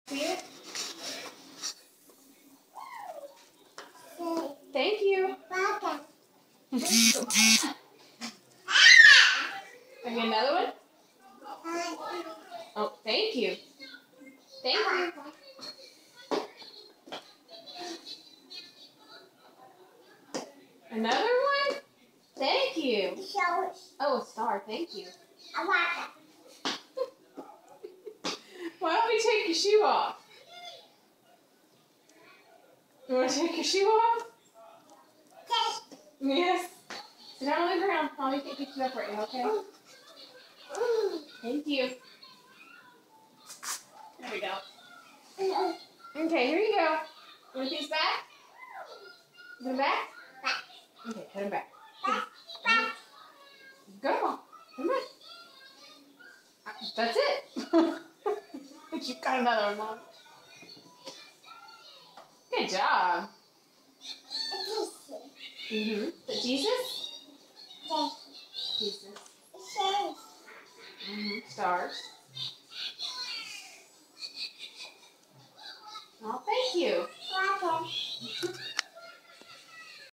See it? Thank you. Okay, another one? Oh, thank you. Thank you. Another one? Thank you. Oh, a star. Thank you. Why don't we take your shoe off? You want to take your shoe off? Yes. Sit down on the ground. Mommy can pick you up right now, okay? Thank you. There we go. Okay, here you go. You want these back? Put them back? Okay, put them back. Go, Mom. Come on. That's it. You've got another one, Mom. Good job. Mm-hmm. But Jesus? Jesus. Mm-hmm. Stars. Oh, thank you.